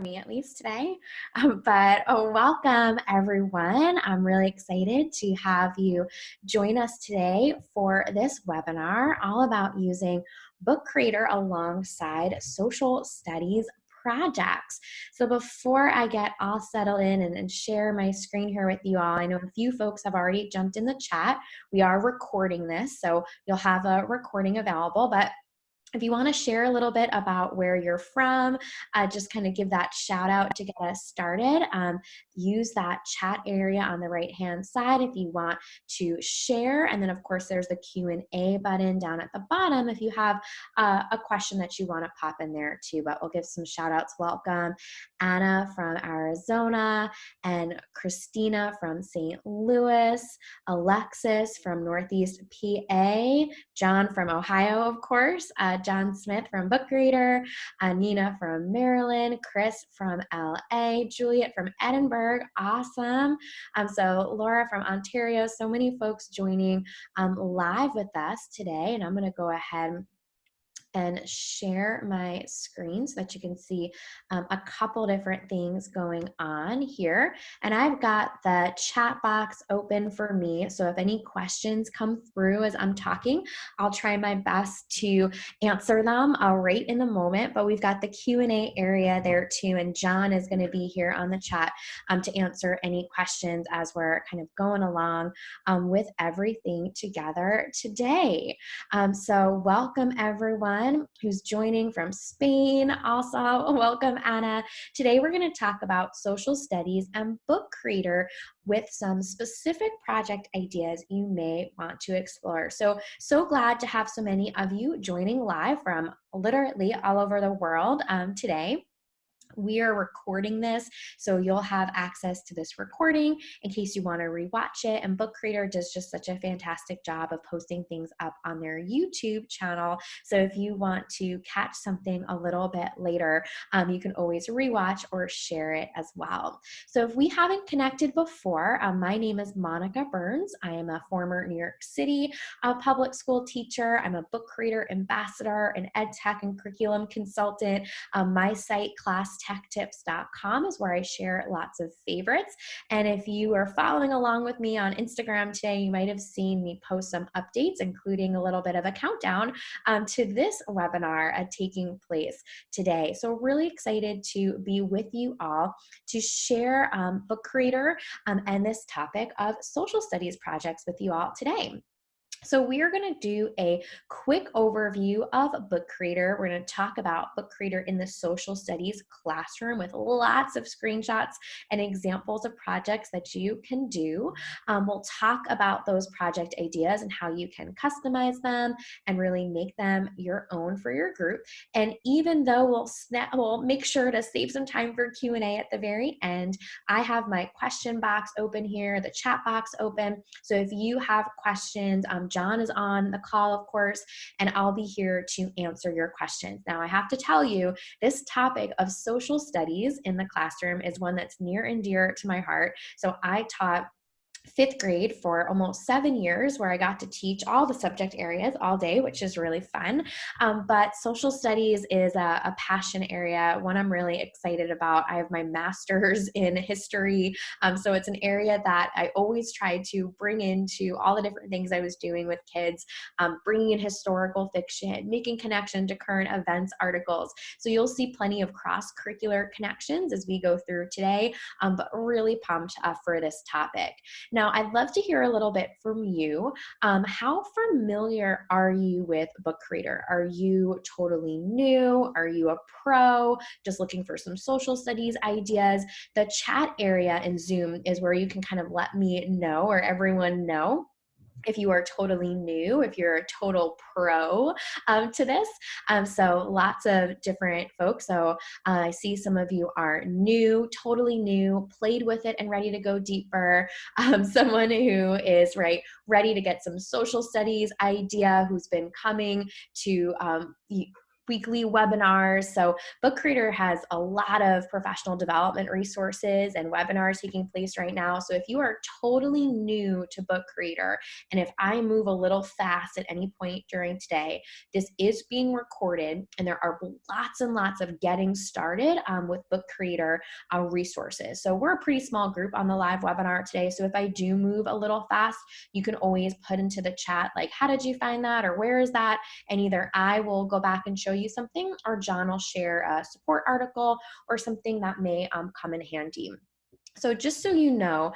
me at least today. But welcome everyone. I'm really excited to have you join us today for this webinar all about using Book Creator alongside social studies projects. So before I get all settled in and share my screen here with you all, I know a few folks have already jumped in the chat. We are recording this, so you'll have a recording available, but if you want to share a little bit about where you're from, just kind of give that shout out to get us started. Use that chat area on the right-hand side if you want to share. And then, of course, there's the Q&A button down at the bottom if you have a question that you want to pop in there too. But we'll give some shout outs. Welcome, Anna from Arizona and Christina from St. Louis, Alexis from Northeast PA, John from Ohio, of course, John Smith from Book Reader, Nina from Maryland, Chris from LA, Juliet from Edinburgh, awesome. So Laura from Ontario, so many folks joining live with us today, and I'm going to go ahead and share my screen so that you can see a couple different things going on here. And I've got the chat box open for me. So if any questions come through as I'm talking, I'll try my best to answer them right in the moment. But we've got the Q&A area there too. And John is going to be here on the chat to answer any questions as we're kind of going along with everything together today. So welcome everyone who's joining from Spain. Also, welcome Anna. Today we're going to talk about social studies and Book Creator with some specific project ideas you may want to explore. So glad to have so many of you joining live from literally all over the world today. We are recording this, so you'll have access to this recording in case you want to rewatch it. And Book Creator does just such a fantastic job of posting things up on their YouTube channel. So if you want to catch something a little bit later, you can always rewatch or share it as well. So if we haven't connected before, my name is Monica Burns. I am a former New York City public school teacher. I'm a Book Creator ambassador, an ed tech and curriculum consultant. My site, classtechtips.com, is where I share lots of favorites. And if you are following along with me on Instagram today, you might have seen me post some updates, including a little bit of a countdown to this webinar taking place today. So really excited to be with you all to share Book Creator and this topic of social studies projects with you all today. So we are going to do a quick overview of Book Creator. We're going to talk about Book Creator in the social studies classroom with lots of screenshots and examples of projects that you can do. We'll talk about those project ideas and how you can customize them and really make them your own for your group. And even though we'll make sure to save some time for Q&A at the very end, I have my question box open here, the chat box open. So if you have questions, John is on the call, of course, and I'll be here to answer your questions. Now, I have to tell you, this topic of social studies in the classroom is one that's near and dear to my heart. So I taught fifth grade for almost 7 years, where I got to teach all the subject areas all day, which is really fun. But social studies is a passion area, one I'm really excited about. I have my master's in history, so it's an area that I always try to bring into all the different things I was doing with kids, bringing in historical fiction, making connection to current events articles. So you'll see plenty of cross-curricular connections as we go through today, but really pumped for this topic. Now, I'd love to hear a little bit from you. How familiar are you with Book Creator? Are you totally new? Are you a pro? Just looking for some social studies ideas? The chat area in Zoom is where you can kind of let me know, or everyone know, if you are totally new, if you're a total pro to this. So lots of different folks. So I see some of you are new, totally new, played with it and ready to go deeper. Someone who is ready to get some social studies idea, who's been coming to weekly webinars. So Book Creator has a lot of professional development resources and webinars taking place right now. So if you are totally new to Book Creator, and if I move a little fast at any point during today, this is being recorded, and there are lots and lots of getting started with Book Creator resources. So we're a pretty small group on the live webinar today. So if I do move a little fast, you can always put into the chat, like, how did you find that? Or where is that? And either I will go back and show you something, or John will share a support article or something that may come in handy. So just so you know,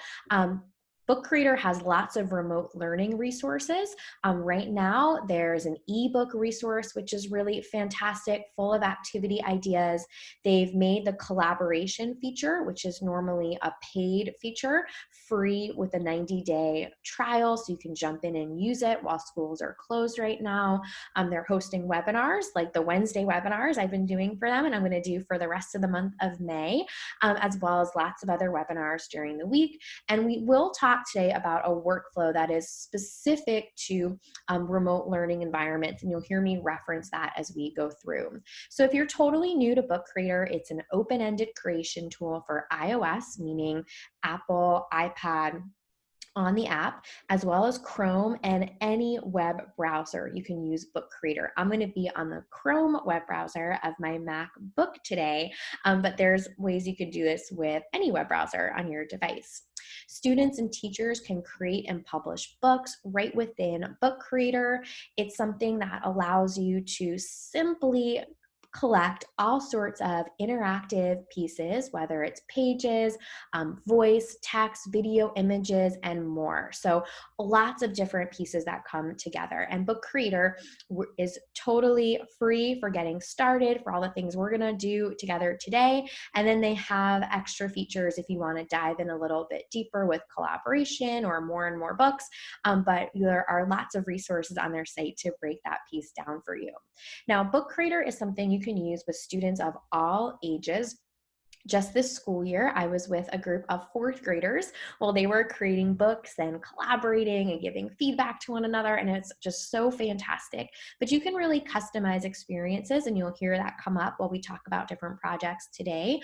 Book Creator has lots of remote learning resources. Right now, there's an ebook resource, which is really fantastic, full of activity ideas. They've made the collaboration feature, which is normally a paid feature, free with a 90-day trial, so you can jump in and use it while schools are closed right now. They're hosting webinars, like the Wednesday webinars I've been doing for them, and I'm going to do for the rest of the month of May, as well as lots of other webinars during the week. And we will talk today about a workflow that is specific to remote learning environments, and you'll hear me reference that as we go through. So if you're totally new to Book Creator, it's an open-ended creation tool for iOS, meaning Apple, iPad, on the app, as well as Chrome and any web browser. You can use Book Creator. I'm going to be on the Chrome web browser of my MacBook today, but there's ways you could do this with any web browser on your device. Students and teachers can create and publish books right within Book Creator. It's something that allows you to simply collect all sorts of interactive pieces, whether it's pages, voice, text, video, images, and more. So lots of different pieces that come together. And Book Creator is totally free for getting started, for all the things we're gonna do together today. And then they have extra features if you wanna dive in a little bit deeper with collaboration or more and more books. But there are lots of resources on their site to break that piece down for you. Now, Book Creator is something you can use with students of all ages. Just this school year, I was with a group of fourth graders while they were creating books and collaborating and giving feedback to one another, and it's just so fantastic. But you can really customize experiences, and you'll hear that come up while we talk about different projects today,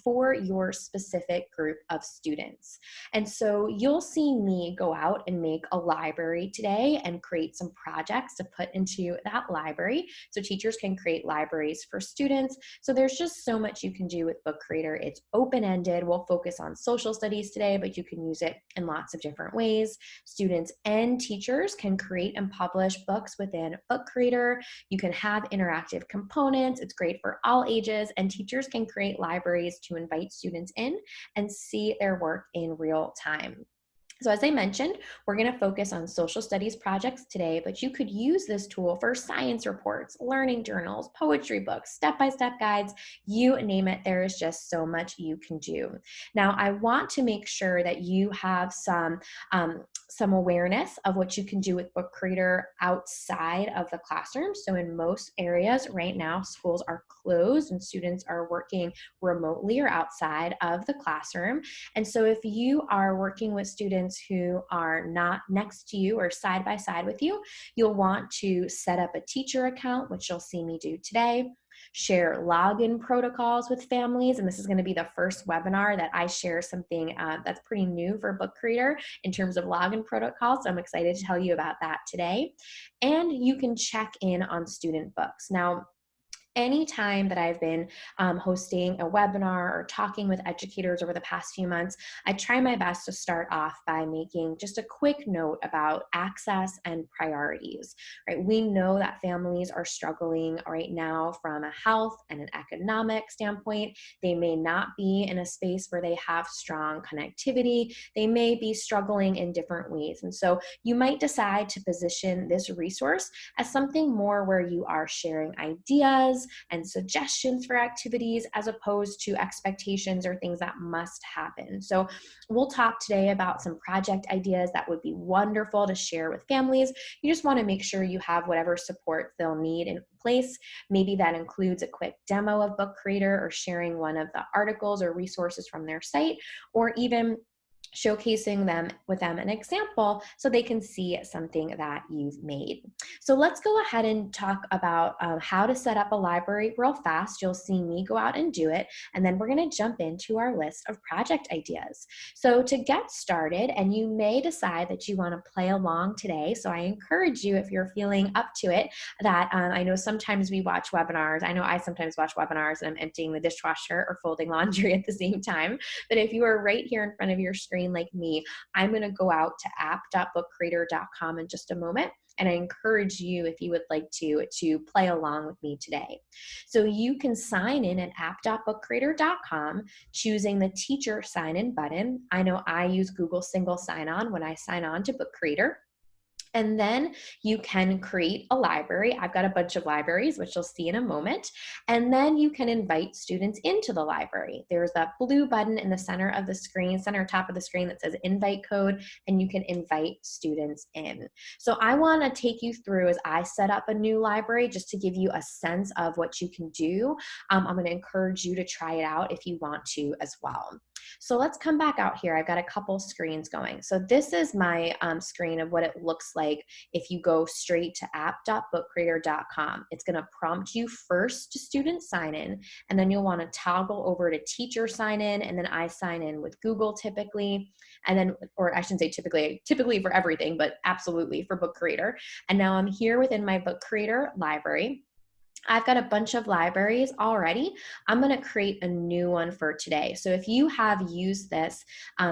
for your specific group of students. And so you'll see me go out and make a library today and create some projects to put into that library, so teachers can create libraries for students. So there's just so much you can do with Book Creator. It's open-ended. We'll focus on social studies today, but you can use it in lots of different ways. Students and teachers can create and publish books within Book Creator. You can have interactive components. It's great for all ages, and teachers can create libraries to invite students in and see their work in real time. So as I mentioned, we're going to focus on social studies projects today, but you could use this tool for science reports, learning journals, poetry books, step-by-step guides, you name it. There is just so much you can do. Now, I want to make sure that you have some awareness of what you can do with Book Creator outside of the classroom. So in most areas right now, schools are closed and students are working remotely or outside of the classroom. And so if you are working with students who are not next to you or side by side with you, you'll want to set up a teacher account, which you'll see me do today. Share login protocols with families, and this is going to be the first webinar that I share something that's pretty new for Book Creator in terms of login protocols. So I'm excited to tell you about that today. And you can check in on student books. Now, anytime that I've been hosting a webinar or talking with educators over the past few months, I try my best to start off by making just a quick note about access and priorities, right? We know that families are struggling right now from a health and an economic standpoint. They may not be in a space where they have strong connectivity. They may be struggling in different ways. And so you might decide to position this resource as something more where you are sharing ideas and suggestions for activities as opposed to expectations or things that must happen. So we'll talk today about some project ideas that would be wonderful to share with families. You just want to make sure you have whatever support they'll need in place. Maybe that includes a quick demo of Book Creator or sharing one of the articles or resources from their site, or even showcasing them with them an example so they can see something that you've made. So let's go ahead and talk about how to set up a library real fast. You'll see me go out and do it, and then we're going to jump into our list of project ideas. So to get started, and you may decide that you want to play along today, so I encourage you, if you're feeling up to it, that I know sometimes we watch webinars. I know I sometimes watch webinars and I'm emptying the dishwasher or folding laundry at the same time. But if you are right here in front of your screen like me, I'm going to go out to app.bookcreator.com in just a moment. And I encourage you, if you would like to play along with me today. So you can sign in at app.bookcreator.com, choosing the teacher sign in button. I know I use Google single sign on when I sign on to Book Creator. And then you can create a library. I've got a bunch of libraries, which you'll see in a moment. And then you can invite students into the library. There's that blue button in the center of the screen, center top of the screen, that says invite code, and you can invite students in. So I want to take you through as I set up a new library, just to give you a sense of what you can do. I'm going to encourage you to try it out if you want to as well. So let's come back out here. I've got a couple screens going. So this is my screen of what it looks like if you go straight to app.bookcreator.com. It's going to prompt you first to student sign in, and then you'll want to toggle over to teacher sign in, and then I sign in with Google typically, and then, or I shouldn't say typically for everything, but absolutely for Book Creator. And now I'm here within my Book Creator library. I've got a bunch of libraries already. I'm going to create a new one for today. So if you have used this,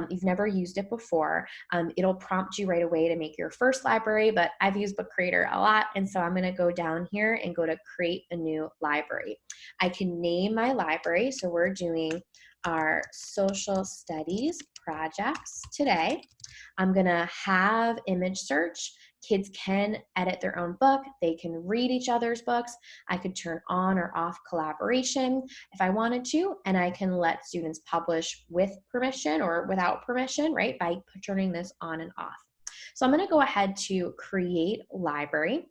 you've never used it before, it'll prompt you right away to make your first library, but I've used Book Creator a lot, and so I'm going to go down here and go to create a new library. I can name my library, so we're doing our social studies projects today. I'm going to have image search. Kids can edit their own book. They can read each other's books. I could turn on or off collaboration if I wanted to, and I can let students publish with permission or without permission, right, by turning this on and off. So I'm going to go ahead to create library.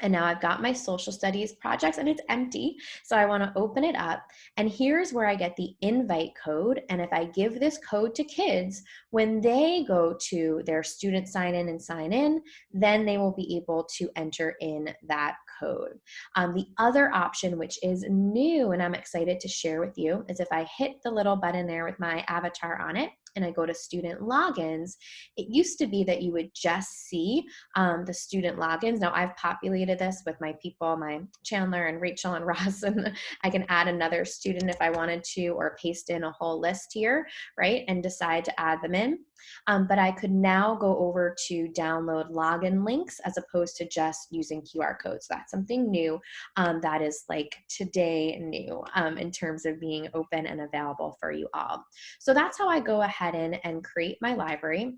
And now I've got my social studies projects and it's empty. So I want to open it up. And here's where I get the invite code. And if I give this code to kids, when they go to their student sign in and sign in, then they will be able to enter in that code. The other option, which is new and I'm excited to share with you, is if I hit the little button there with my avatar on it, and I go to student logins, it used to be that you would just see the student logins. Now I've populated this with my people, my Chandler and Rachel and Ross, and I can add another student if I wanted to, or paste in a whole list here, right, and decide to add them in. But I could now go over to download login links as opposed to just using QR codes. That's something new that is like today new in terms of being open and available for you all. So that's how I go ahead and create my library.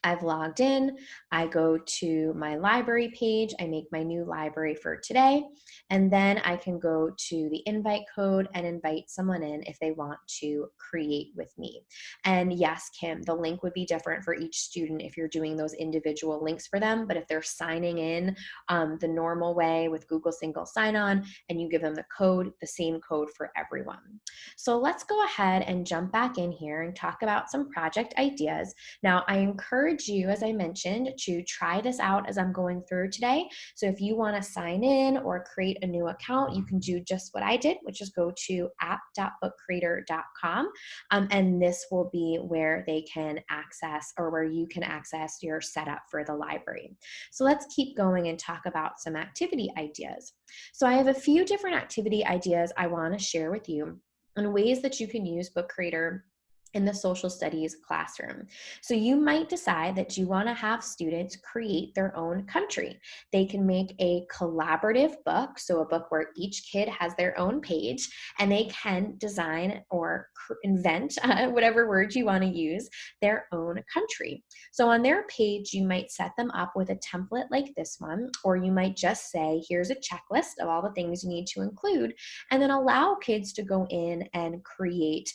I've logged in, I go to my library page, I make my new library for today, and then I can go to the invite code and invite someone in if they want to create with me. And yes, Kim, the link would be different for each student if you're doing those individual links for them, but if they're signing in the normal way with Google single sign-on and you give them the code, the same code for everyone. So let's go ahead and jump back in here and talk about some project ideas. Now, I encourage you, as I mentioned, to try this out as I'm going through today. So if you want to sign in or create a new account, you can do just what I did, which is go to app.bookcreator.com, and this will be where they can access, or where you can access your setup for the library. So let's keep going and talk about some activity ideas. So I have a few different activity ideas I want to share with you on ways that you can use Book Creator in the social studies classroom. So you might decide that you want to have students create their own country. They can make a collaborative book, so a book where each kid has their own page, and they can design or invent, whatever word you want to use, their own country. So on their page, you might set them up with a template like this one, or you might just say, here's a checklist of all the things you need to include, and then allow kids to go in and create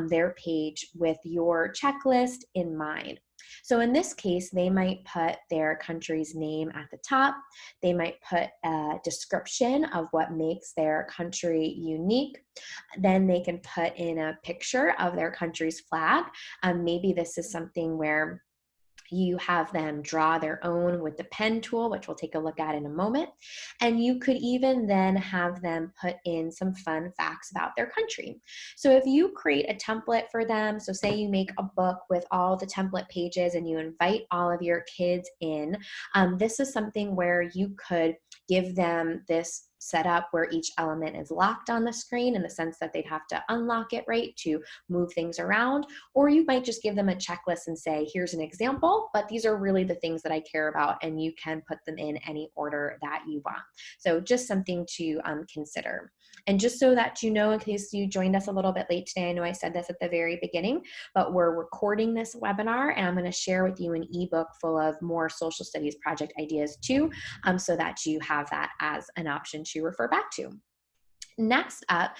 their page with your checklist in mind. So in this case, they might put their country's name at the top. They might put a description of what makes their country unique. Then they can put in a picture of their country's flag. Maybe this is something where you have them draw their own with the pen tool, which we'll take a look at in a moment. And you could even then have them put in some fun facts about their country. So if you create a template for them, so say you make a book with all the template pages and you invite all of your kids in, this is something where you could give them this setup where each element is locked on the screen in the sense that they'd have to unlock it, right, to move things around. Or you might just give them a checklist and say, here's an example, but these are really the things that I care about, and you can put them in any order that you want. So just something to consider. And just so that you know, in case you joined us a little bit late today, I know I said this at the very beginning, but we're recording this webinar and I'm going to share with you an ebook full of more social studies project ideas too, so that you have that as an option to refer back to. Next up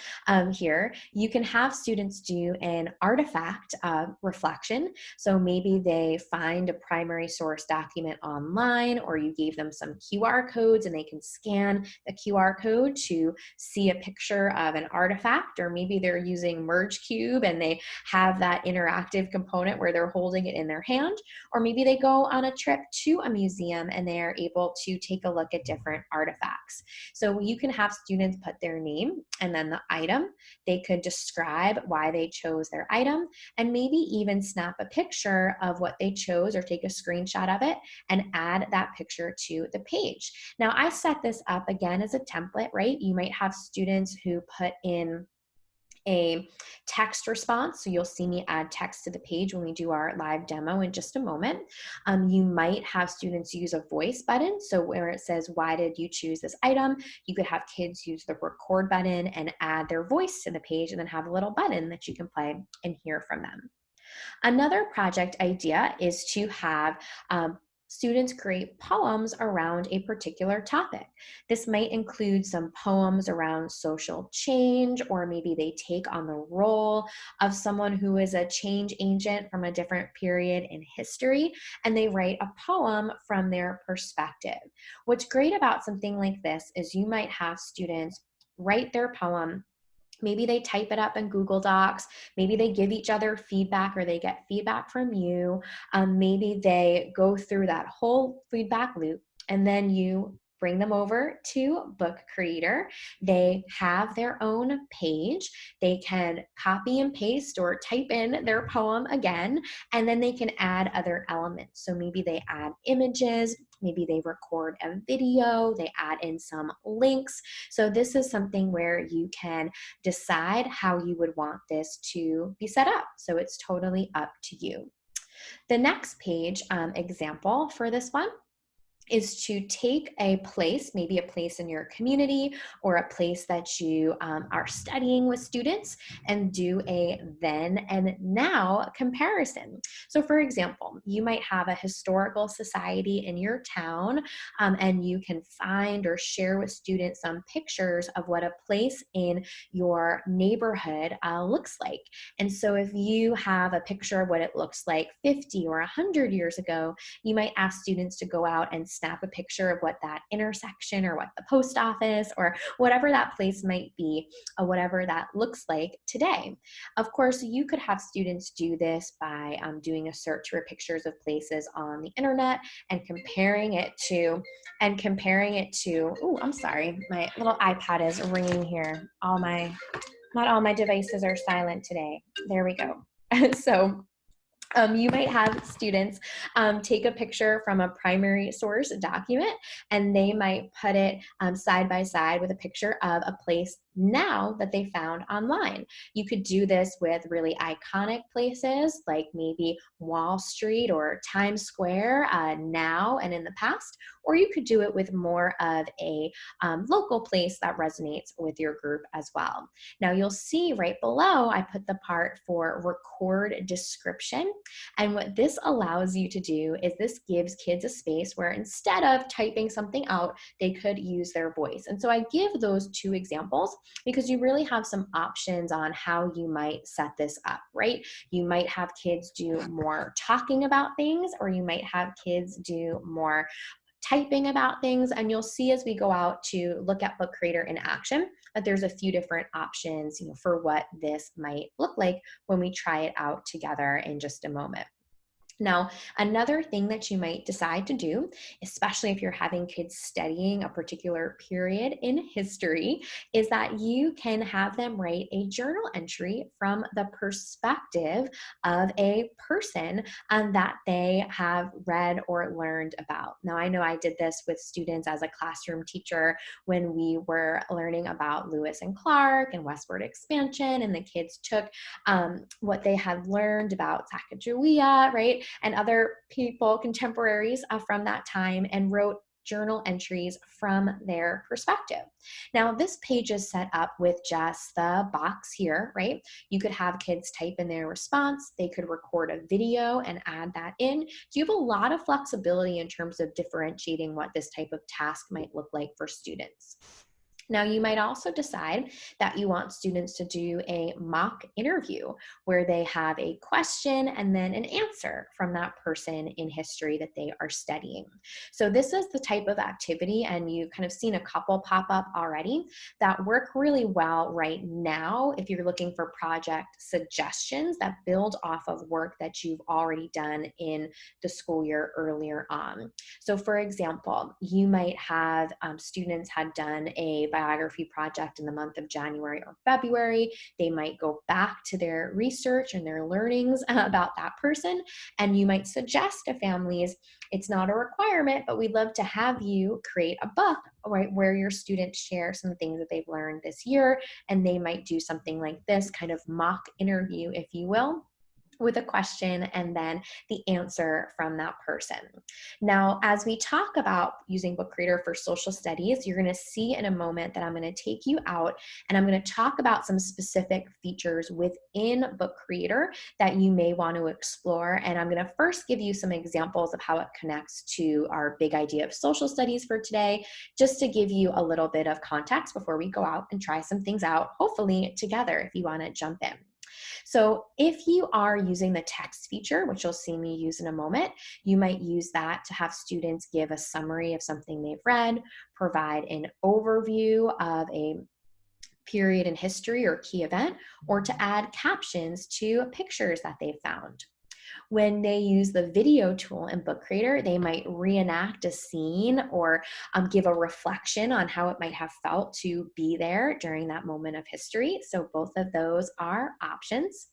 here, you can have students do an artifact reflection. So maybe they find a primary source document online, or you gave them some QR codes and they can scan the QR code to see a picture of an artifact, or maybe they're using Merge Cube and they have that interactive component where they're holding it in their hand, or maybe they go on a trip to a museum and they are able to take a look at different artifacts. So you can have students put their name and then the item. They could describe why they chose their item and maybe even snap a picture of what they chose or take a screenshot of it and add that picture to the page. Now, I set this up again as a template, right? You might have students who put in a text response. So you'll see me add text to the page when we do our live demo in just a moment. You might have students use a voice button. So where it says, why did you choose this item? You could have kids use the record button and add their voice to the page and then have a little button that you can play and hear from them. Another project idea is to have students create poems around a particular topic. This might include some poems around social change, or maybe they take on the role of someone who is a change agent from a different period in history, and they write a poem from their perspective. What's great about something like this is you might have students write their poem. Maybe they type it up in Google Docs. Maybe they give each other feedback or they get feedback from you. Maybe they go through that whole feedback loop and then you bring them over to Book Creator. They have their own page. They can copy and paste or type in their poem again, and then they can add other elements. So maybe they add images, maybe they record a video, they add in some links. So this is something where you can decide how you would want this to be set up. So it's totally up to you. The next page example for this one is to take a place, maybe a place in your community or a place that you are studying with students, and do a then and now comparison. So for example, you might have a historical society in your town, and you can find or share with students some pictures of what a place in your neighborhood looks like. And so if you have a picture of what it looks like 50 or 100 years ago, you might ask students to go out and snap a picture of what that intersection or what the post office or whatever that place might be, whatever that looks like today. Of course, you could have students do this by doing a search for pictures of places on the internet and comparing it to, oh, I'm sorry, my little iPad is ringing here. Not all my devices are silent today. There we go. So you might have students take a picture from a primary source document, and they might put it side by side with a picture of a place now that they found online. You could do this with really iconic places like maybe Wall Street or Times Square now and in the past, or you could do it with more of a local place that resonates with your group as well. Now you'll see right below, I put the part for record description. And what this allows you to do is this gives kids a space where instead of typing something out, they could use their voice. And so I give those two examples because you really have some options on how you might set this up, right? You might have kids do more talking about things, or you might have kids do more typing about things. And you'll see as we go out to look at Book Creator in action that there's a few different options, for what this might look like when we try it out together in just a moment. Now, another thing that you might decide to do, especially if you're having kids studying a particular period in history, is that you can have them write a journal entry from the perspective of a person that they have read or learned about. Now, I know I did this with students as a classroom teacher when we were learning about Lewis and Clark and westward expansion, and the kids took what they had learned about Sacagawea, right? And other people, contemporaries from that time, and wrote journal entries from their perspective. Now, this page is set up with just the box here, right? You could have kids type in their response. They could record a video and add that in. So you have a lot of flexibility in terms of differentiating what this type of task might look like for students. Now, you might also decide that you want students to do a mock interview where they have a question and then an answer from that person in history that they are studying. So this is the type of activity, and you've kind of seen a couple pop up already that work really well right now if you're looking for project suggestions that build off of work that you've already done in the school year earlier on. So for example, you might have students had done a biography project in the month of January or February. They might go back to their research and their learnings about that person, and you might suggest to families, it's not a requirement, but we'd love to have you create a book, right, where your students share some things that they've learned this year, and they might do something like this kind of mock interview, if you will, with a question and then the answer from that person. Now, as we talk about using Book Creator for social studies, you're going to see in a moment that I'm going to take you out and I'm going to talk about some specific features within Book Creator that you may want to explore. And I'm going to first give you some examples of how it connects to our big idea of social studies for today, just to give you a little bit of context before we go out and try some things out, hopefully together if you want to jump in. So if you are using the text feature, which you'll see me use in a moment, you might use that to have students give a summary of something they've read, provide an overview of a period in history or key event, or to add captions to pictures that they've found. When they use the video tool in Book Creator, they might reenact a scene or give a reflection on how it might have felt to be there during that moment of history. So both of those are options.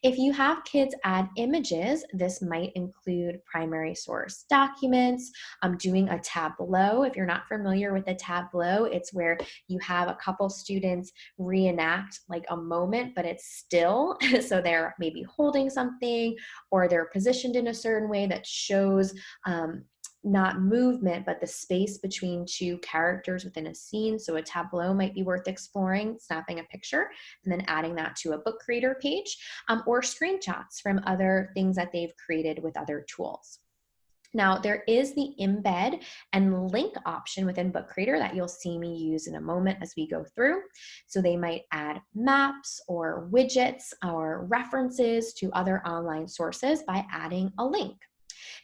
If you have kids add images, this might include primary source documents, doing a tableau. If you're not familiar with a tableau, it's where you have a couple students reenact like a moment, but it's still. So they're maybe holding something or they're positioned in a certain way that shows not movement, but the space between two characters within a scene. So a tableau might be worth exploring, snapping a picture, and then adding that to a Book Creator page, or screenshots from other things that they've created with other tools. Now, there is the embed and link option within Book Creator that you'll see me use in a moment as we go through. So they might add maps or widgets or references to other online sources by adding a link.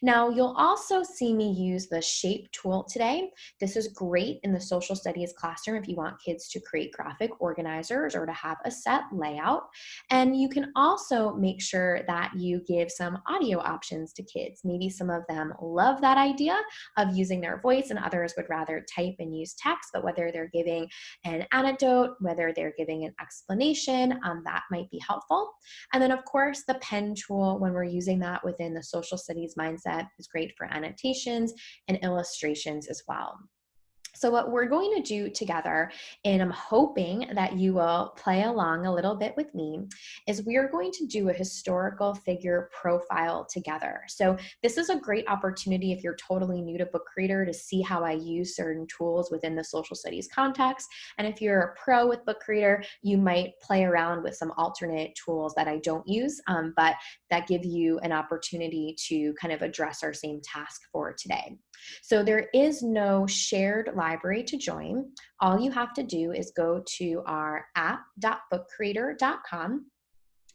Now, you'll also see me use the shape tool today. This is great in the social studies classroom if you want kids to create graphic organizers or to have a set layout. And you can also make sure that you give some audio options to kids. Maybe some of them love that idea of using their voice and others would rather type and use text, but whether they're giving an anecdote, whether they're giving an explanation, that might be helpful. And then of course, the pen tool, when we're using that within the social studies mindset, is great for annotations and illustrations as well. So, what we're going to do together, and I'm hoping that you will play along a little bit with me, is we are going to do a historical figure profile together. So, this is a great opportunity if you're totally new to Book Creator to see how I use certain tools within the social studies context. And if you're a pro with Book Creator, you might play around with some alternate tools that I don't use, but that give you an opportunity to kind of address our same task for today. So there is no shared library to join. All you have to do is go to our app.bookcreator.com,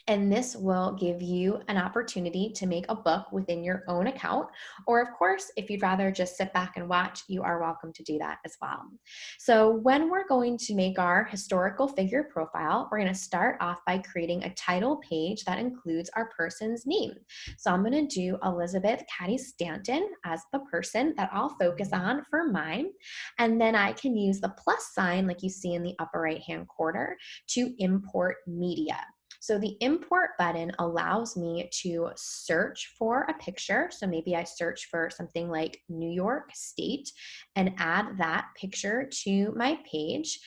and this will give you an opportunity to make a book within your own account. Or, of course, if you'd rather just sit back and watch, you are welcome to do that as well. So, when we're going to make our historical figure profile, we're going to start off by creating a title page that includes our person's name. So, I'm going to do Elizabeth Cady Stanton as the person that I'll focus on for mine. And then I can use the plus sign, like you see in the upper right hand corner, to import media. So the import button allows me to search for a picture. So maybe I search for something like New York State and add that picture to my page.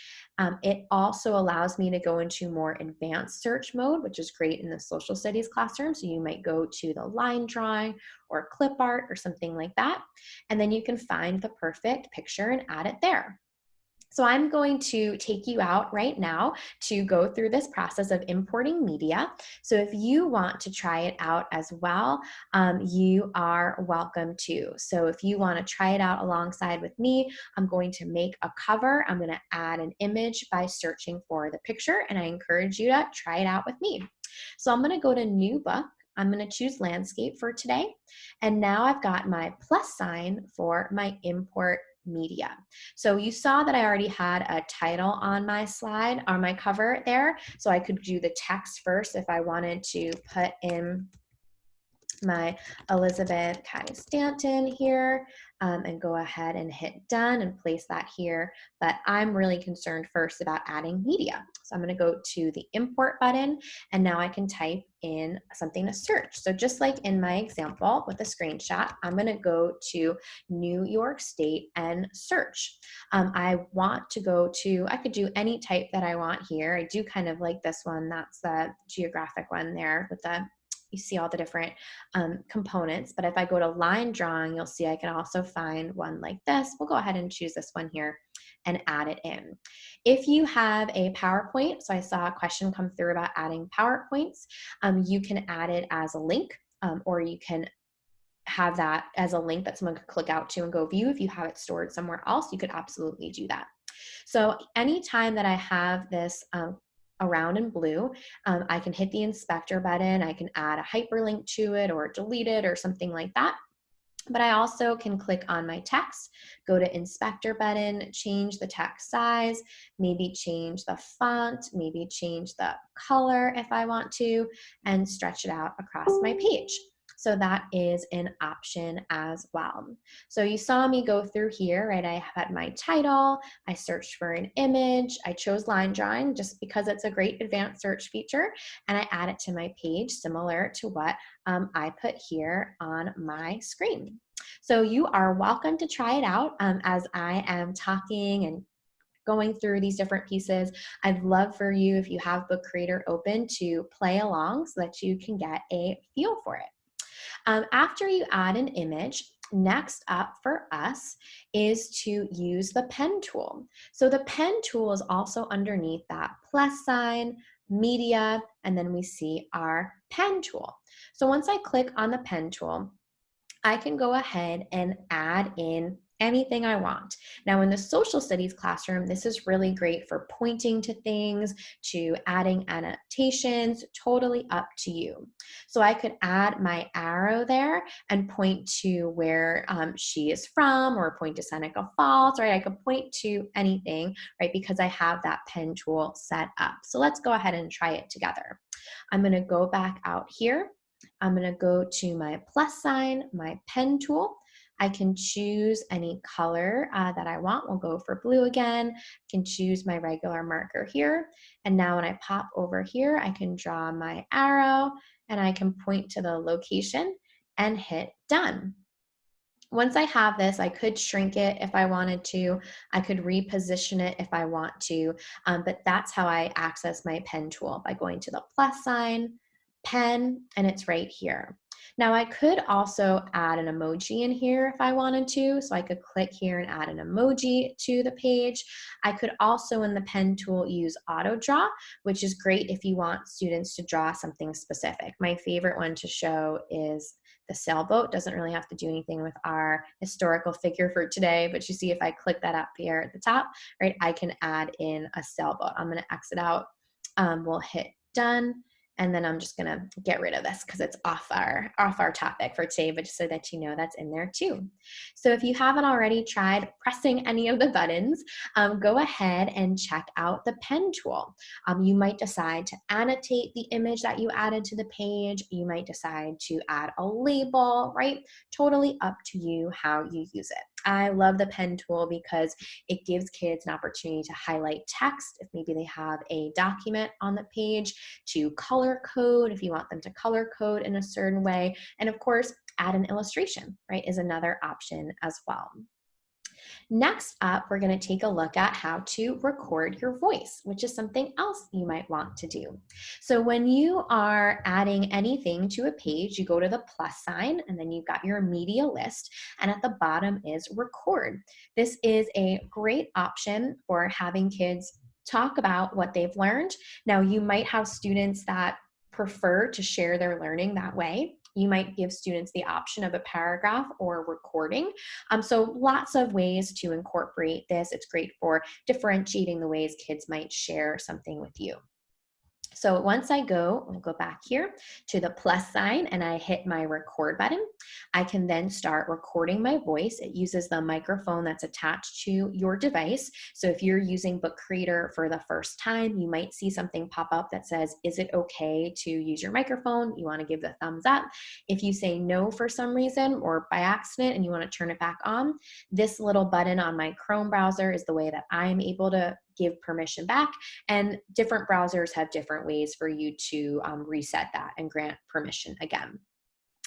It also allows me to go into more advanced search mode, which is great in the social studies classroom. So you might go to the line drawing or clip art or something like that. And then you can find the perfect picture and add it there. So I'm going to take you out right now to go through this process of importing media. So if you want to try it out as well, you are welcome to. So if you want to try it out alongside with me, I'm going to make a cover. I'm going to add an image by searching for the picture, and I encourage you to try it out with me. So I'm going to go to New Book. I'm going to choose landscape for today. And now I've got my plus sign for my import media. So you saw that I already had a title on my slide, on my cover there. So I could do the text first if I wanted to put in my Elizabeth Cady Stanton here, and go ahead and hit done and place that here. But I'm really concerned first about adding media. So I'm going to go to the import button, and now I can type in something to search. So just like in my example with the screenshot, I'm going to go to New York State and search. I want to go to, I could do any type that I want here. I do kind of like this one. That's the geographic one there with the, you see all the different components. But if I go to line drawing, you'll see I can also find one like this. We'll go ahead and choose this one here and add it in. If you have a PowerPoint, so I saw a question come through about adding PowerPoints, you can add it as a link, or you can have that as a link that someone could click out to and go view. If you have it stored somewhere else, you could absolutely do that. So anytime that I have this around in blue, I can hit the inspector button. I can add a hyperlink to it or delete it or something like that. But I also can click on my text, go to inspector button, change the text size, maybe change the font, maybe change the color if I want to, and stretch it out across my page. So that is an option as well. So you saw me go through here, right? I had my title, I searched for an image, I chose line drawing just because it's a great advanced search feature, and I add it to my page similar to what I put here on my screen. So you are welcome to try it out as I am talking and going through these different pieces. I'd love for you, if you have Book Creator open, to play along so that you can get a feel for it. After you add an image, next up for us is to use the pen tool. So the pen tool is also underneath that plus sign, media, and then we see our pen tool. So once I click on the pen tool, I can go ahead and add in anything I want. Now, in the social studies classroom, this is really great for pointing to things, to adding annotations, totally up to you. So I could add my arrow there and point to where she is from, or point to Seneca Falls, right? I could point to anything, right? Because I have that pen tool set up. So let's go ahead and try it together. I'm going to go back out here. I'm going to go to my plus sign, my pen tool. I can choose any color that I want. We'll go for blue again. I can choose my regular marker here. And now when I pop over here, I can draw my arrow and I can point to the location and hit done. Once I have this, I could shrink it if I wanted to. I could reposition it if I want to, but that's how I access my pen tool, by going to the plus sign, pen, and it's right here. Now I could also add an emoji in here if I wanted to. So I could click here and add an emoji to the page. I could also in the pen tool use auto draw, which is great if you want students to draw something specific. My favorite one to show is the sailboat. Doesn't really have to do anything with our historical figure for today, but you see if I click that up here at the top, right, I can add in a sailboat. I'm going to exit out. We'll hit done. And then I'm just gonna get rid of this because it's off our topic for today, but just so that you know that's in there too. So if you haven't already tried pressing any of the buttons, go ahead and check out the pen tool. You might decide to annotate the image that you added to the page. You might decide to add a label, right? Totally up to you how you use it. I love the pen tool because it gives kids an opportunity to highlight text if maybe they have a document on the page, to color code if you want them to color code in a certain way, and of course, add an illustration, right, is another option as well. Next up, we're going to take a look at how to record your voice, which is something else you might want to do. So when you are adding anything to a page, you go to the plus sign and then you've got your media list, and at the bottom is record. This is a great option for having kids talk about what they've learned. Now, you might have students that prefer to share their learning that way. You might give students the option of a paragraph or recording. So lots of ways to incorporate this. It's great for differentiating the ways kids might share something with you. So once I'll go back here to the plus sign and I hit my record button, I can then start recording my voice. It uses the microphone that's attached to your device. So if you're using Book Creator for the first time, you might see something pop up that says, is it okay to use your microphone? You want to give the thumbs up. If you say no for some reason or by accident and you want to turn it back on, this little button on my Chrome browser is the way that I'm able to give permission back, and different browsers have different ways for you to reset that and grant permission again.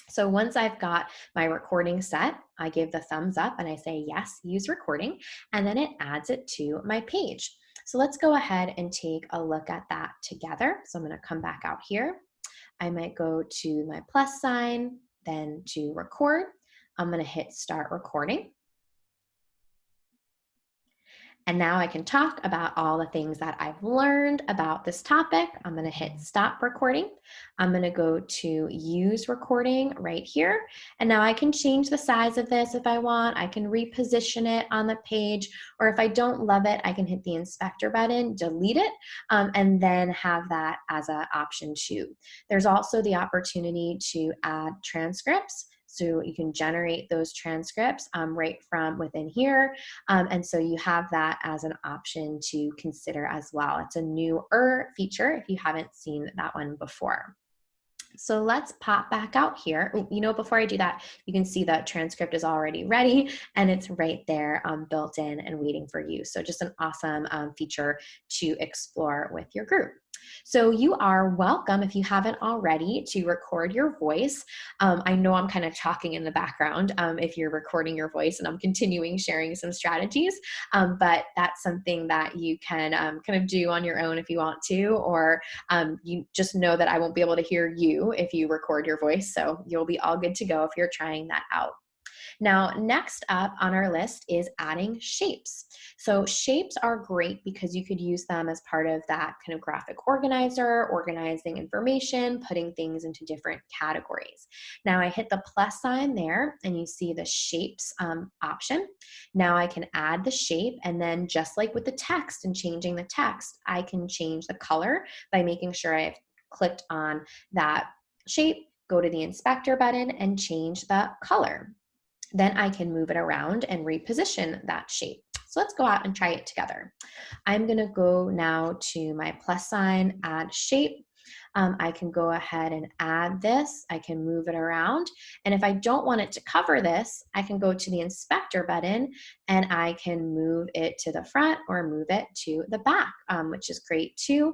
So once I've got my recording set, I give the thumbs up and I say, yes, use recording, and then it adds it to my page. So let's go ahead and take a look at that together. So I'm going to come back out here. I might go to my plus sign, then to record. I'm going to hit start recording. And now I can talk about all the things that I've learned about this topic. I'm going to hit stop recording. I'm going to go to use recording right here. And now I can change the size of this if I want. I can reposition it on the page, or if I don't love it, I can hit the inspector button, delete it, and then have that as an option too. There's also the opportunity to add transcripts. So you can generate those transcripts right from within here. And so you have that as an option to consider as well. It's a newer feature if you haven't seen that one before. So let's pop back out here. Before I do that, you can see that transcript is already ready and it's right there built in and waiting for you. So just an awesome feature to explore with your group. So you are welcome, if you haven't already, to record your voice. I know I'm kind of talking in the background if you're recording your voice, and I'm continuing sharing some strategies, but that's something that you can kind of do on your own if you want to, or you just know that I won't be able to hear you if you record your voice. So you'll be all good to go if you're trying that out. Now, next up on our list is adding shapes. So shapes are great because you could use them as part of that kind of graphic organizer, organizing information, putting things into different categories. Now I hit the plus sign there and you see the shapes option. Now I can add the shape, and then just like with the text and changing the text, I can change the color by making sure I've clicked on that shape, go to the inspector button and change the color. Then I can move it around and reposition that shape. So let's go out and try it together. I'm gonna go now to my plus sign, add shape. I can go ahead and add this. I can move it around. And if I don't want it to cover this, I can go to the inspector button and I can move it to the front or move it to the back, which is great too.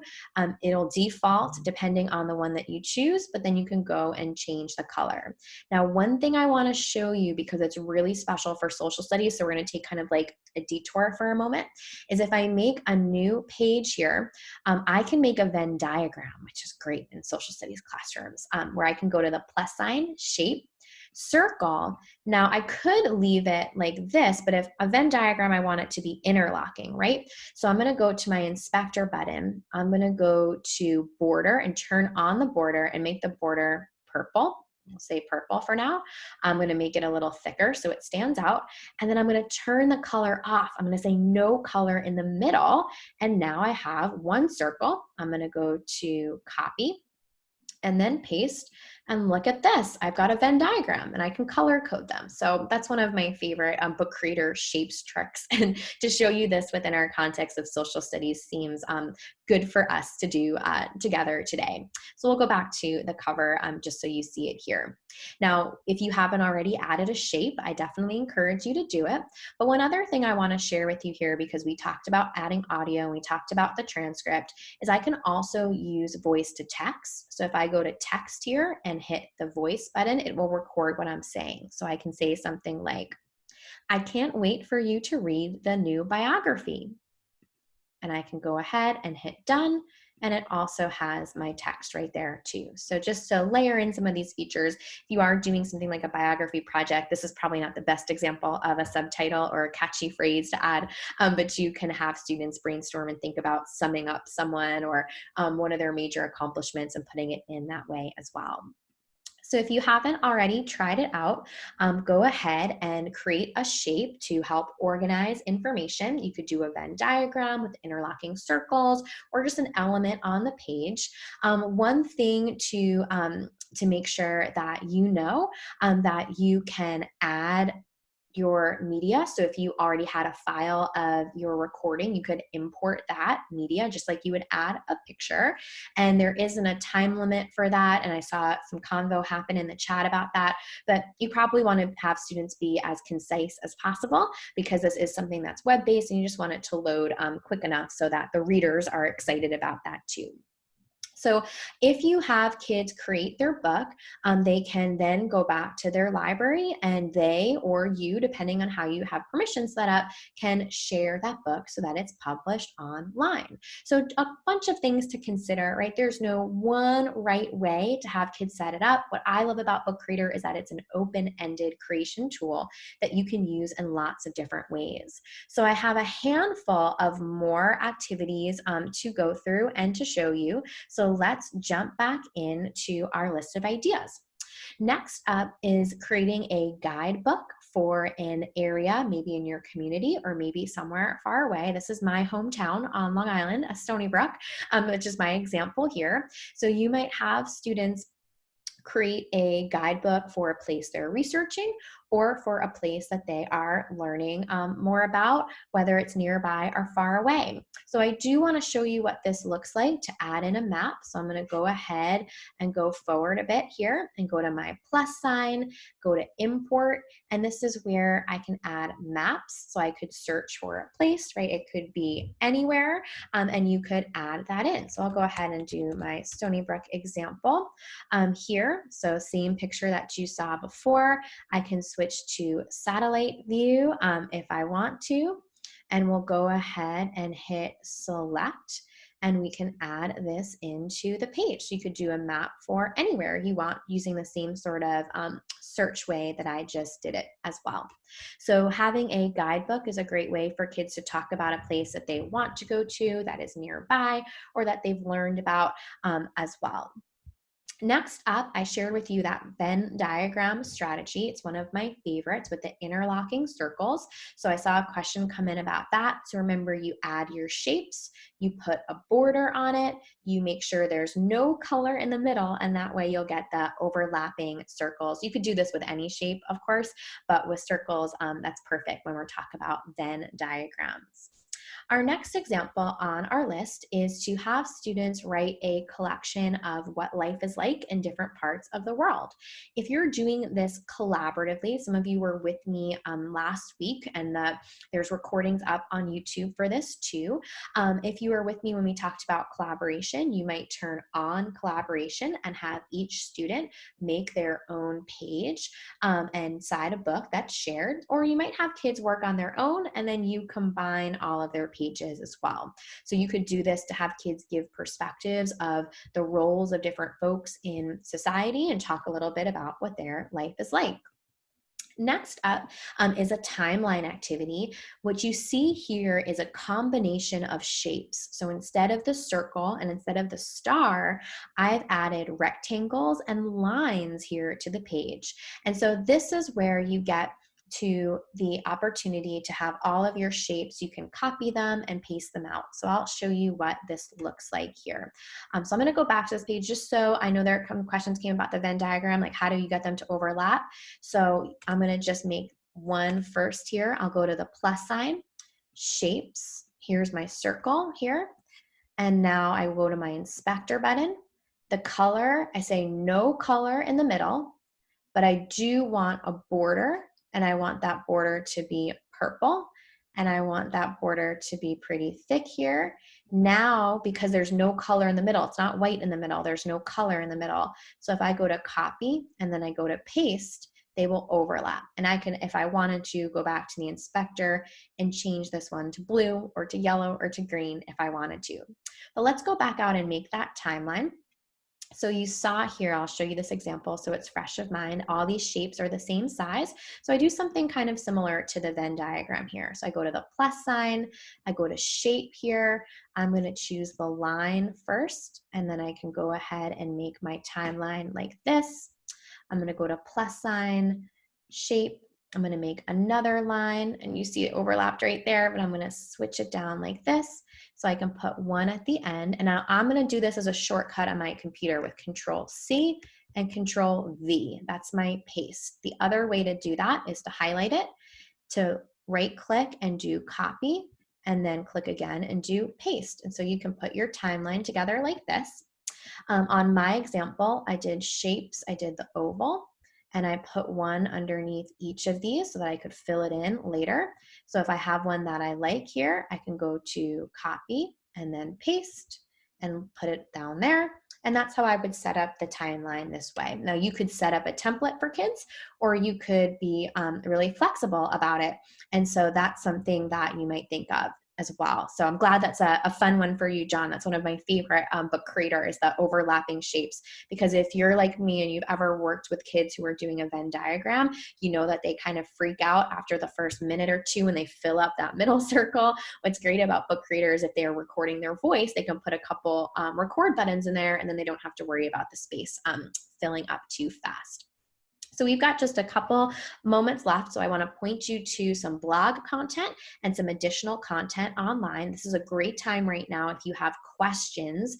It'll default depending on the one that you choose, but then you can go and change the color. Now, one thing I want to show you because it's really special for social studies, so we're going to take kind of like a detour for a moment, is if I make a new page here, I can make a Venn diagram, which is great in social studies classrooms, where I can go to the plus sign, shape, circle. Now I could leave it like this, but if a Venn diagram, I want it to be interlocking, right? So I'm going to go to my inspector button. I'm going to go to border and turn on the border and make the border purple. We'll say purple for now. I'm going to make it a little thicker so it stands out. And then I'm going to turn the color off. I'm going to say no color in the middle. And now I have one circle. I'm going to go to copy and then paste, and look at this. I've got a Venn diagram and I can color code them. So that's one of my favorite book creator shapes tricks. And to show you this within our context of social studies seems good for us to do together today. So we'll go back to the cover just so you see it here. Now, if you haven't already added a shape, I definitely encourage you to do it. But one other thing I want to share with you here, because we talked about adding audio and we talked about the transcript, is I can also use voice to text. So if I go to text here and hit the voice button, it will record what I'm saying. So I can say something like, I can't wait for you to read the new biography. And I can go ahead and hit done. And it also has my text right there too. So just to layer in some of these features, if you are doing something like a biography project, this is probably not the best example of a subtitle or a catchy phrase to add, but you can have students brainstorm and think about summing up someone or one of their major accomplishments and putting it in that way as well. So if you haven't already tried it out, go ahead and create a shape to help organize information. You could do a Venn diagram with interlocking circles or just an element on the page. One thing to make sure that you know that you can add your media. So if you already had a file of your recording, you could import that media just like you would add a picture. And there isn't a time limit for that. And I saw some convo happen in the chat about that, but you probably want to have students be as concise as possible because this is something that's web-based and you just want it to load quick enough so that the readers are excited about that too. So if you have kids create their book, they can then go back to their library and they or you, depending on how you have permission set up, can share that book so that it's published online. So a bunch of things to consider, right? There's no one right way to have kids set it up. What I love about Book Creator is that it's an open-ended creation tool that you can use in lots of different ways. So I have a handful of more activities to go through and to show you. So let's jump back into our list of ideas. Next up is creating a guidebook for an area, maybe in your community or maybe somewhere far away. This is my hometown on Long Island, Stony Brook, which is my example here. So you might have students create a guidebook for a place they're researching or for a place that they are learning more about, whether it's nearby or far away. So I do want to show you what this looks like to add in a map. So I'm going to go ahead and go forward a bit here and go to my plus sign, go to import, and this is where I can add maps. So I could search for a place, right? It could be anywhere, and you could add that in. So I'll go ahead and do my Stony Brook example here. So same picture that you saw before. I can switch to satellite view if I want to, and we'll go ahead and hit select and we can add this into the page. So you could do a map for anywhere you want using the same sort of search way that I just did it as well. So having a guidebook is a great way for kids to talk about a place that they want to go to that is nearby or that they've learned about as well. Next up, I shared with you that Venn diagram strategy. It's one of my favorites with the interlocking circles. So I saw a question come in about that. So remember, you add your shapes, you put a border on it, you make sure there's no color in the middle, and that way you'll get the overlapping circles. You could do this with any shape, of course, but with circles, that's perfect when we're talking about Venn diagrams. Our next example on our list is to have students write a collection of what life is like in different parts of the world. If you're doing this collaboratively, some of you were with me last week, and there's recordings up on YouTube for this too. If you were with me when we talked about collaboration, you might turn on collaboration and have each student make their own page inside a book that's shared, or you might have kids work on their own and then you combine all of their pages as well. So you could do this to have kids give perspectives of the roles of different folks in society and talk a little bit about what their life is like. Next up is a timeline activity. What you see here is a combination of shapes. So instead of the circle and instead of the star, I've added rectangles and lines here to the page. And so this is where you get to the opportunity to have all of your shapes. You can copy them and paste them out. So I'll show you what this looks like here. So I'm going to go back to this page just so I know there are some questions came about the Venn diagram, like how do you get them to overlap? So I'm going to just make one first here. I'll go to the plus sign, shapes. Here's my circle here. And now I go to my inspector button. The color, I say no color in the middle, but I do want a border, and I want that border to be purple, and I want that border to be pretty thick here. Now, because there's no color in the middle, it's not white in the middle, there's no color in the middle. So if I go to copy and then I go to paste, they will overlap. And I can, if I wanted to, go back to the inspector and change this one to blue or to yellow or to green if I wanted to. But let's go back out and make that timeline. So you saw here, I'll show you this example so it's fresh of mind. All these shapes are the same size. So I do something kind of similar to the Venn diagram here. So I go to the plus sign, I go to shape here. I'm going to choose the line first, and then I can go ahead and make my timeline like this. I'm going to go to plus sign, shape. I'm going to make another line, and you see it overlapped right there, but I'm going to switch it down like this. So I can put one at the end, and now I'm going to do this as a shortcut on my computer with Control C and Control V. That's my paste. The other way to do that is to highlight it, to right click and do copy, and then click again and do paste. And so you can put your timeline together like this. On my example, I did shapes, I did the oval, and I put one underneath each of these so that I could fill it in later. So if I have one that I like here, I can go to copy and then paste and put it down there. And that's how I would set up the timeline this way. Now you could set up a template for kids, or you could be really flexible about it. And so that's something that you might think of as well. So I'm glad that's a fun one for you, John. That's one of my favorite book creator is the overlapping shapes. Because if you're like me and you've ever worked with kids who are doing a Venn diagram, you know that they kind of freak out after the first minute or two when they fill up that middle circle. What's great about book creators, if they are recording their voice, they can put a couple record buttons in there, and then they don't have to worry about the space filling up too fast. So we've got just a couple moments left, so I want to point you to some blog content and some additional content online. This is a great time right now if you have questions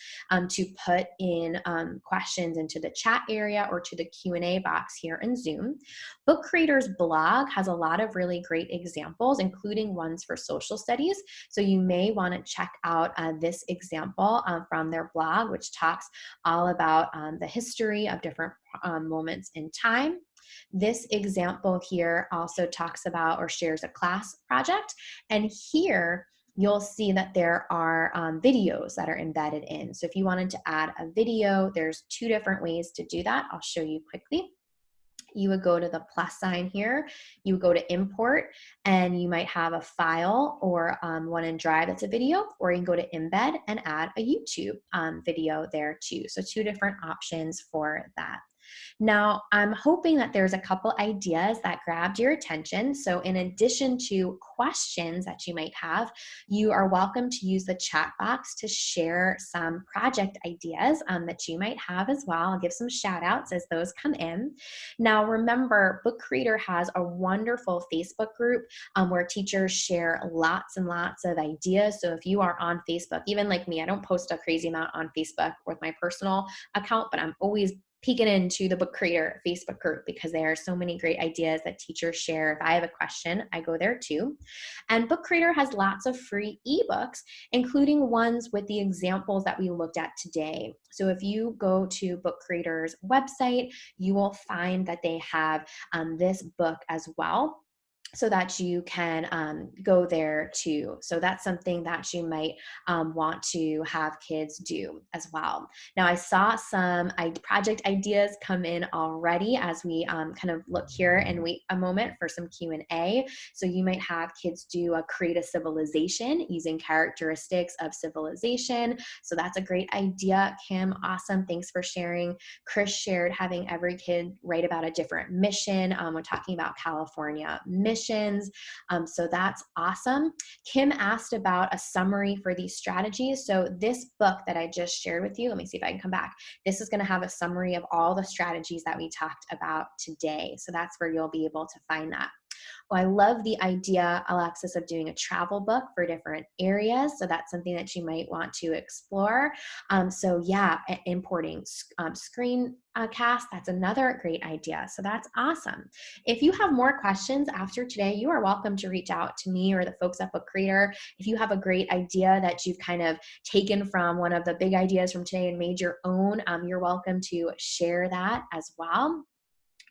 to put in questions into the chat area or to the Q&A box here in Zoom. Book Creator's blog has a lot of really great examples, including ones for social studies. So you may want to check out this example from their blog, which talks all about the history of different moments in time. This example here also talks about or shares a class project. And here you'll see that there are videos that are embedded in. So if you wanted to add a video, there's two different ways to do that. I'll show you quickly. You would go to the plus sign here, you would go to import, and you might have a file or one in Drive that's a video, or you can go to embed and add a YouTube video there too. So two different options for that. Now, I'm hoping that there's a couple ideas that grabbed your attention. So in addition to questions that you might have, you are welcome to use the chat box to share some project ideas that you might have as well. I'll give some shout outs as those come in. Now, remember, Book Creator has a wonderful Facebook group where teachers share lots and lots of ideas. So if you are on Facebook, even like me, I don't post a crazy amount on Facebook with my personal account, but I'm always peeking into the Book Creator Facebook group because there are so many great ideas that teachers share. If I have a question, I go there too. And Book Creator has lots of free ebooks, including ones with the examples that we looked at today. So if you go to Book Creator's website, you will find that they have this book as well, so that you can go there too. So that's something that you might want to have kids do as well. Now, I saw some project ideas come in already as we kind of look here and wait a moment for some Q&A. So you might have kids do a create a civilization using characteristics of civilization. So that's a great idea, Kim. Awesome. Thanks for sharing. Chris shared having every kid write about a different mission. We're talking about California missions. So that's awesome. Kim asked about a summary for these strategies. So this book that I just shared with you, let me see if I can come back. This is going to have a summary of all the strategies that we talked about today. So that's where you'll be able to find that. Well, I love the idea, Alexis, of doing a travel book for different areas. So that's something that you might want to explore. So yeah, importing screen cast, that's another great idea. So that's awesome. If you have more questions after today, you are welcome to reach out to me or the folks at Book Creator. If you have a great idea that you've kind of taken from one of the big ideas from today and made your own, you're welcome to share that as well.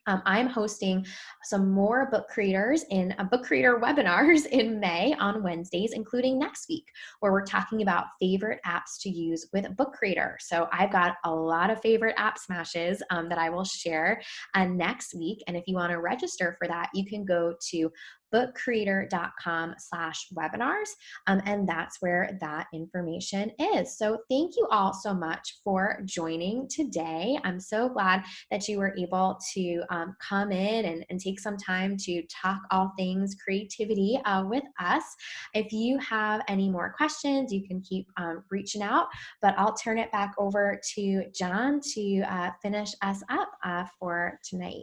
I'm hosting some more book creators in book creator webinars in May on Wednesdays, including next week, where we're talking about favorite apps to use with Book Creator. So I've got a lot of favorite app smashes that I will share next week. And if you want to register for that, you can go to bookcreator.com/webinars. And that's where that information is. So thank you all so much for joining today. I'm so glad that you were able to come in and take some time to talk all things creativity with us. If you have any more questions, you can keep reaching out, but I'll turn it back over to John to finish us up for tonight.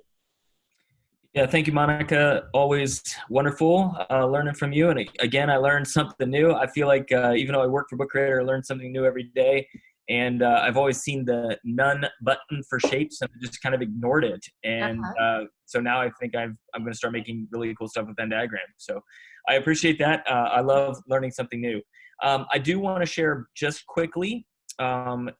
Yeah, thank you, Monica. Always wonderful learning from you. And again, I learned something new. I feel like even though I work for Book Creator, I learn something new every day. And I've always seen the none button for shapes and just kind of ignored it. And so now I think I'm going to start making really cool stuff with Venn diagrams. So I appreciate that. I love learning something new. I do want to share just quickly. Let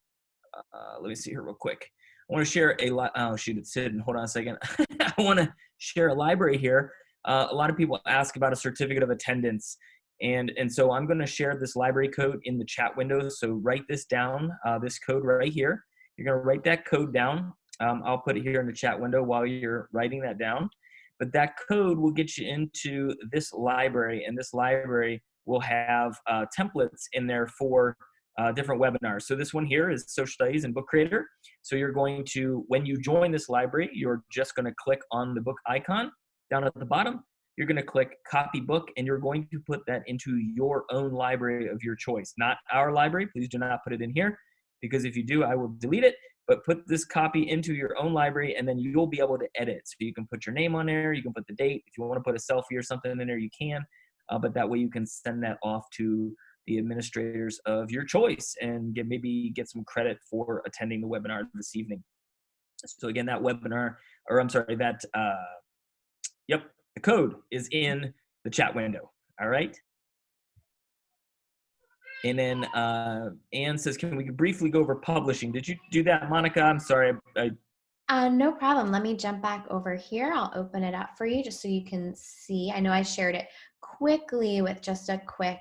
me see here real quick. I want to share oh shoot, it's hidden. Hold on a second. I want to share a library here. A lot of people ask about a certificate of attendance. And so I'm going to share this library code in the chat window. So write this down, this code right here. You're going to write that code down. I'll put it here in the chat window while you're writing that down. But that code will get you into this library, and this library will have templates in there for different webinars. So this one here is Social Studies and Book Creator. So you're going to, when you join this library, you're just going to click on the book icon down at the bottom. You're going to click copy book, and you're going to put that into your own library of your choice, not our library. Please do not put it in here, because if you do, I will delete it. But put this copy into your own library, and then you'll be able to edit. So you can put your name on there. You can put the date. If you want to put a selfie or something in there, you can. But that way you can send that off to the administrators of your choice and maybe get some credit for attending the webinar this evening. So again, that webinar, or I'm sorry, yep, the code is in the chat window. All right. And then Anne says, can we briefly go over publishing? Did you do that, Monica? I'm sorry. No problem. Let me jump back over here. I'll open it up for you just so you can see. I know I shared it quickly with just a quick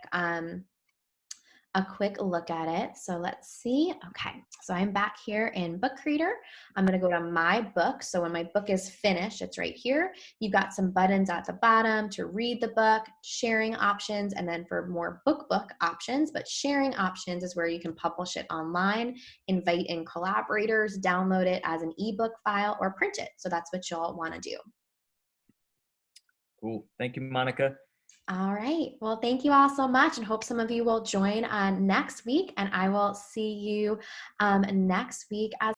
look at it. So let's see. Okay, so I'm back here in Book Creator. I'm going to go to my book. So when my book is finished, it's right here. You've got some buttons at the bottom to read the book, sharing options, and then for more book options. But sharing options is where you can publish it online, invite in collaborators, download it as an ebook file, or print it. So that's what you'll want to do. Cool. Thank you, Monica. All right. Well, thank you all so much, and hope some of you will join next week, and I will see you next week as